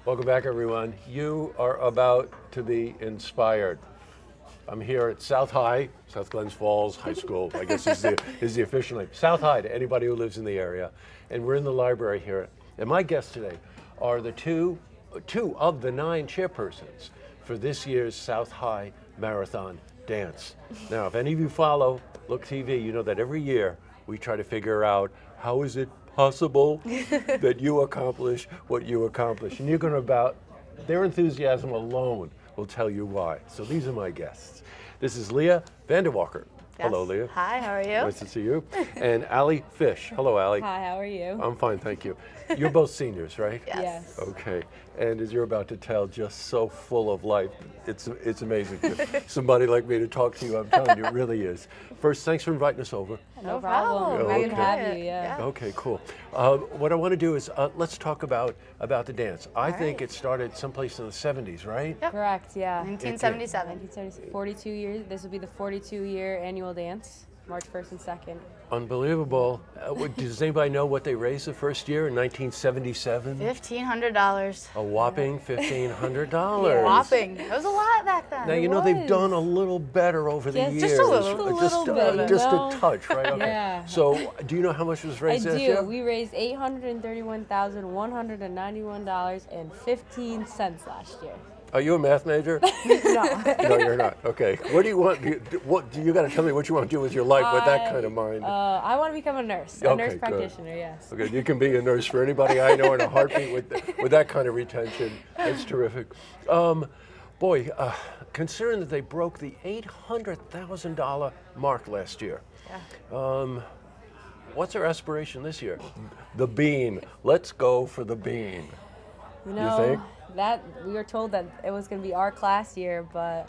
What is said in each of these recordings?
Welcome back, everyone. You are about to be inspired. I'm here at South High, South Glens Falls High School, I guess is the official name. South High to anybody who lives in the area. And we're in the library here. And my guests today are the two of the 9 chairpersons for this year's South High Marathon Dance. Now, if any of you follow Look TV, you know that every year we try to figure out how is it possible that you accomplish what you accomplish. And you're going to their enthusiasm alone will tell you why. So these are my guests. This is Leah VanDerwarker. Yes. Hello, Leah. Hi, how are you? Nice to see you. And Allie Fish. Hello, Allie. Hi, how are you? I'm fine, thank you. You're both seniors, right? Yes. Okay. And as you're about to tell, just so full of life. It's amazing. Somebody like me to talk to you, I'm telling you, it really is. First, thanks for inviting us over. No problem. Glad to have you, yeah. Okay, cool. What I want to do is let's talk about the dance. I think it started someplace in the 70s, right? Yep. Correct, yeah. 1977. 42 years. This will be the 42-year annual dance, March 1st and 2nd. Unbelievable. Does anybody know what they raised the first year in 1977? $1,500. A whopping $1,500. Whopping. That was a lot back then. Now, you know, they've done a little better over the years. Just a little. Just a touch, right? Okay. Yeah. So, do you know how much was raised I this do. year? We raised $831,191.15 last year. Are you a math major? No. No, you're not. Okay. What do you want? You got to tell me what you want to do with your life with that kind of mind. I want to become a nurse. Okay, A nurse good. practitioner, yes. Okay, you can be a nurse for anybody I know in a heartbeat with that kind of retention. That's terrific. Considering that they broke the $800,000 mark last year, what's our aspiration this year? The bean. Let's go for the bean. You know, You think? that we were told that it was going to be our class year, but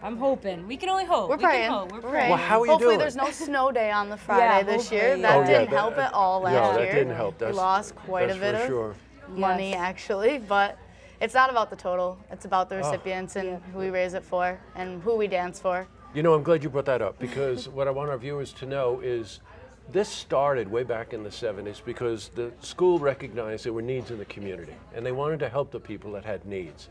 I'm hoping. We can only hope. We're praying. We're praying. praying. Well, how are you Hopefully doing? there's no snow day on the Friday this year. hopefully, That yeah. didn't help at all last year. No, that didn't help. We lost quite a bit of money, Yes. actually, but it's not about the total. It's about the recipients and who we raise it for and who we dance for. You know, I'm glad you brought that up because what I want our viewers to know is this started way back in the 70s because the school recognized there were needs in the community and they wanted to help the people that had needs.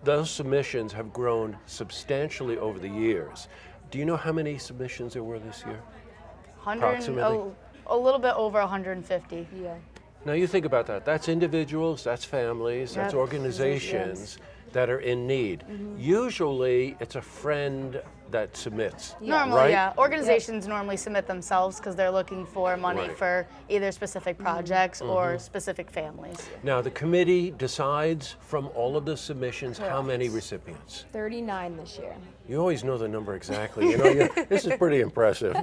Those submissions have grown substantially over the years. Do you know how many submissions there were this year? Approximately? A little bit over 150. Yeah. Now you think about that. That's individuals, that's families, that's Yep. organizations that are in need. Usually it's a friend that submits. Normally, right? yeah. Organizations normally submit themselves because they're looking for money Right. for either specific projects or specific families. Now the committee decides from all of the submissions how many recipients. 39 this year. You always know the number exactly. You know, this is pretty impressive.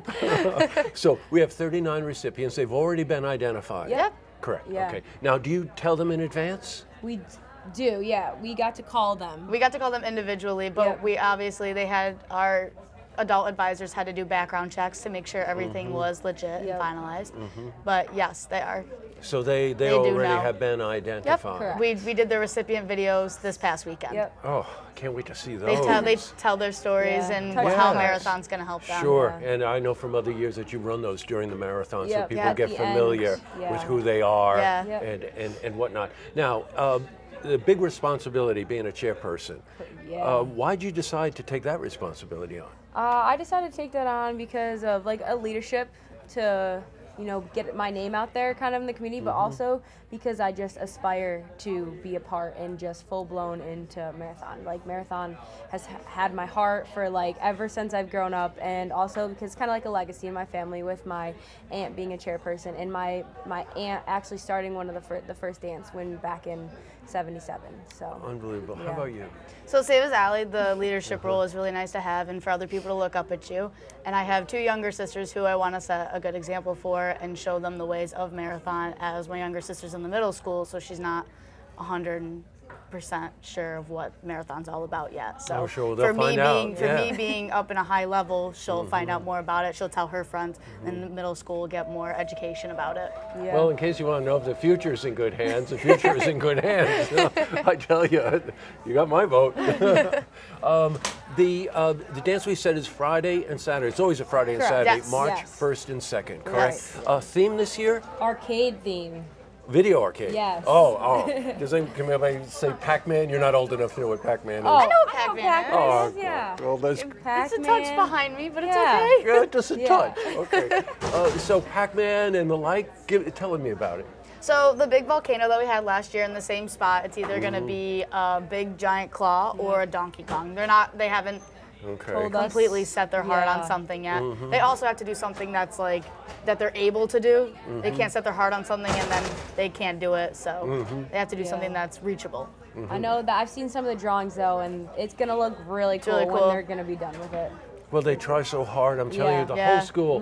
So we have 39 recipients. They've already been identified. Yep. Correct. Yeah. Okay. Now, do you tell them in advance? We do, yeah. We got to call them. We got to call them individually, but Yep. we obviously, our adult advisors had to do background checks to make sure everything was legit Yep. and finalized. But yes, they are. So they do already now. have been Yep. identified. Correct. We did the recipient videos this past weekend. Yep. Oh, can't wait to see They those. tell their stories Yeah. and Touch how touch. Marathon's going to help them. Sure, Yeah. and I know from other years that you run those during the marathon, so Yep. people Yeah, at get the familiar end. Yeah. with who they are Yeah. Yep. and whatnot. Now, the big responsibility being a chairperson. Yeah. Why'd you decide to take that responsibility on? I decided to take that on because of like a leadership to, you know, get my name out there kind of in the community, but also because I just aspire to be a part and just full blown into marathon. Like marathon has had my heart for like ever since I've grown up, and also because it's kind of like a legacy in my family with my aunt being a chairperson and my aunt actually starting one of the first dance when back in '77. So Unbelievable. How Yeah. about you? So same as Allie, the leadership role is really nice to have and for other people to look up at you. And I have 2 younger sisters who I want to set a good example for and show them the ways of marathon, as my younger sister's in the middle school, so she's not 100% sure of what marathon's all about yet. So Oh, sure. Well, they'll find out. me being up in a high level, she'll find out more about it. She'll tell her friends, and the middle school will get more education about it. yeah. Well, in case you want to know if the future's in good hands, the future is in good hands. I tell you, you got my vote. The dance we said is Friday and Saturday. It's always a Friday and Correct. Saturday, Yes. March Yes. 1st and 2nd, correct? Yes. Theme this year? Arcade theme. Video arcade. Yes. Oh. Can anybody say Pac-Man? You're not old enough to know what Pac-Man is. I know what Pac-Man is. Oh, yeah. well, that's It's a touch behind me, but it's Yeah. okay. yeah, just a touch. Okay. So Pac-Man and the like, telling me about it. So the big volcano that we had last year in the same spot, it's either going to be a big giant claw or a Donkey Kong. They haven't Okay. completely set their heart on Yeah. something yet. They also have to do something that's like, that they're able to do. They can't set their heart on something and then they can't do it. So they have to do something that's reachable. I know that I've seen some of the drawings though, and it's gonna look really cool, really when cool. they're gonna be done with it. Well, they try so hard. I'm telling Yeah. you, the Yeah. whole school.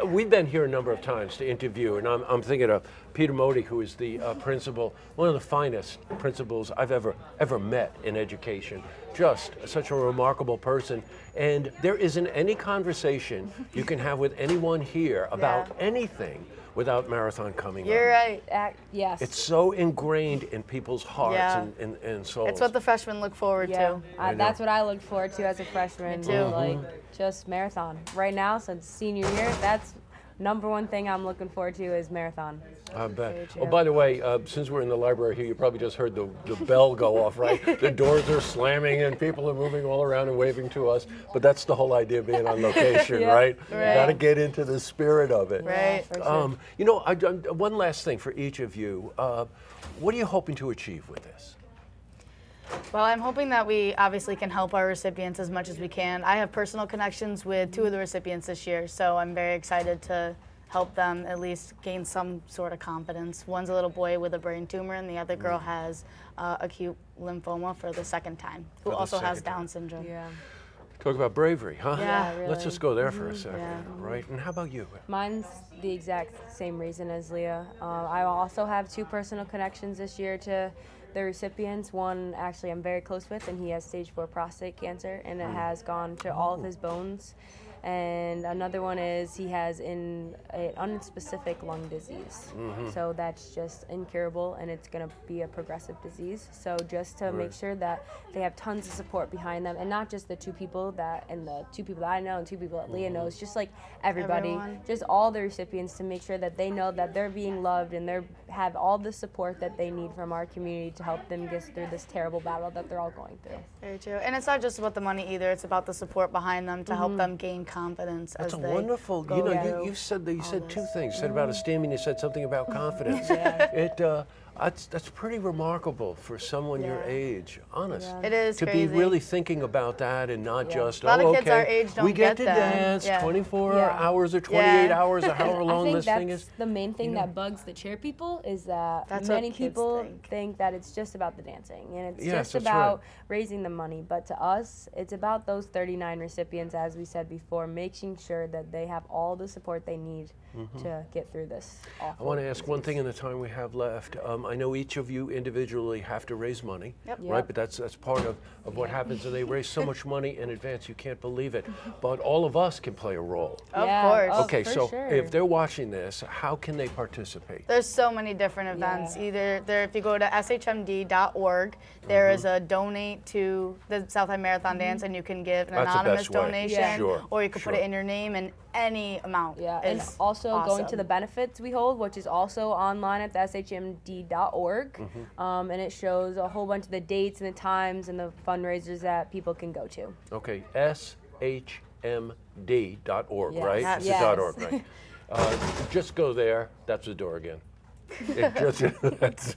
We've been here a number of times to interview, and I'm thinking of Peter Modi, who is the principal, one of the finest principals I've ever met in education. Just such a remarkable person. And there isn't any conversation you can have with anyone here about anything without Marathon coming You're up. right. Yes. It's so ingrained in people's hearts Yeah. and souls. It's what the freshmen look forward yeah. to. That's what I look forward to as a freshman. Me too. Like just marathon. Right now, since senior year, that's #1 thing I'm looking forward to is marathon. I bet. Very Oh, true. by the way, since we're in the library here, you probably just heard the bell go off, right? The doors are slamming and people are moving all around and waving to us. But that's the whole idea of being on location, Yeah. right? Right. You got to get into the spirit of it. Right. For sure. You know, one last thing for each of you. What are you hoping to achieve with this? Well, I'm hoping that we obviously can help our recipients as much as we can. I have personal connections with 2 of the recipients this year, so I'm very excited to help them at least gain some sort of confidence. One's a little boy with a brain tumor, and the other girl has acute lymphoma for the 2nd time, who For the also has second time. Down syndrome. Yeah. Talk about bravery, huh? Yeah, really. Let's just go there for a second, Yeah. right? And how about you? Mine's the exact same reason as Leah. I also have 2 personal connections this year to the recipients. One actually I'm very close with, and he has stage 4 prostate cancer, and it has gone to all of his bones. And another one is he has an unspecific lung disease. So that's just incurable, and it's going to be a progressive disease. So just to make sure that they have tons of support behind them, and not just the 2 people that, and the 2 people that I know and 2 people that Leah knows, just like everybody, Everyone. just all the recipients, to make sure that they know that they're being loved and they have all the support that they need from our community to help them get through this terrible battle that they're all going through. Very true. And it's not just about the money either. It's about the support behind them to help them gain confidence That's as a they wonderful. go You know, through you said that you all said 2 this. things. You said about esteem, and you said something about confidence. That's pretty remarkable for someone your Yeah. age. Honest. It is to crazy. be really thinking about that and not just A lot of oh, kids okay, our age don't we get to get that. dance Yeah. 24 Yeah. hours or 28 Yeah. hours or however I long think this that's thing is. the main thing that bugs the chair people is that That's what many kids people think. that it's just about the dancing, and it's Yes, just that's about right. raising the money. But to us, it's about those 39 recipients, as we said before, making sure that they have all the support they need to get through this awful I want to ask one disease. thing in the time we have left. I know each of you individually have to raise money, Yep. right? Yep. But that's part of what happens, and they raise so much money in advance, you can't believe it. But all of us can play a role. Of Yeah, course. oh, Okay, for so sure. if they're watching this, how can they participate? There's so many different events. Yeah. Either there, if you go to shmd.org, there is a donate to the Southside Marathon Dance, and you can give an That's the anonymous best way. donation, Yeah. Sure, or you could put sure. it in your name, and any amount. Yeah, and is also going to awesome. the benefits we hold, which is also online at the shmd.org, and it shows a whole bunch of the dates and the times and the fundraisers that people can go to. Okay, shmd.org, Yes. right? Yes. It's a .org, right? Just go there. That's the door again. It just, that's,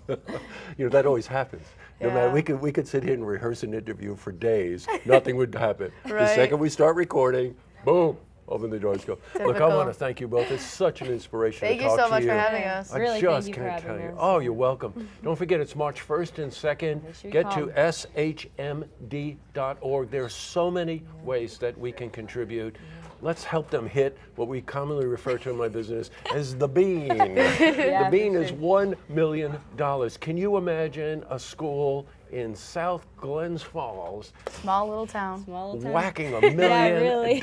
that always happens. No matter, Yeah. we could sit here and rehearse an interview for days. Nothing would happen. The Right. second we start recording, boom, open the doors go. Look, I Typical. want to thank you both. It's such an inspiration Thank to you talk so to much you. for having us. I Really, just thank you for can't having tell you. us. Oh, you're welcome. Don't forget, it's March 1st and 2nd. Make sure you Get to come. shmd.org. There are so many ways that we can contribute. Let's help them hit what we commonly refer to in my business as the bean. Yeah, The bean for is sure. $1 million. Can you imagine a school in South Glens Falls Small little town. Small little town. whacking $1 million? really.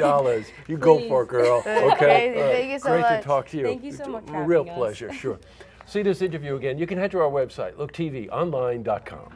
You go Please. for it, girl. Okay. Crazy. Thank you so Great much. to talk to you. Thank you so much for Real having us. pleasure. Sure. See this interview again. You can head to our website, looktvonline.com.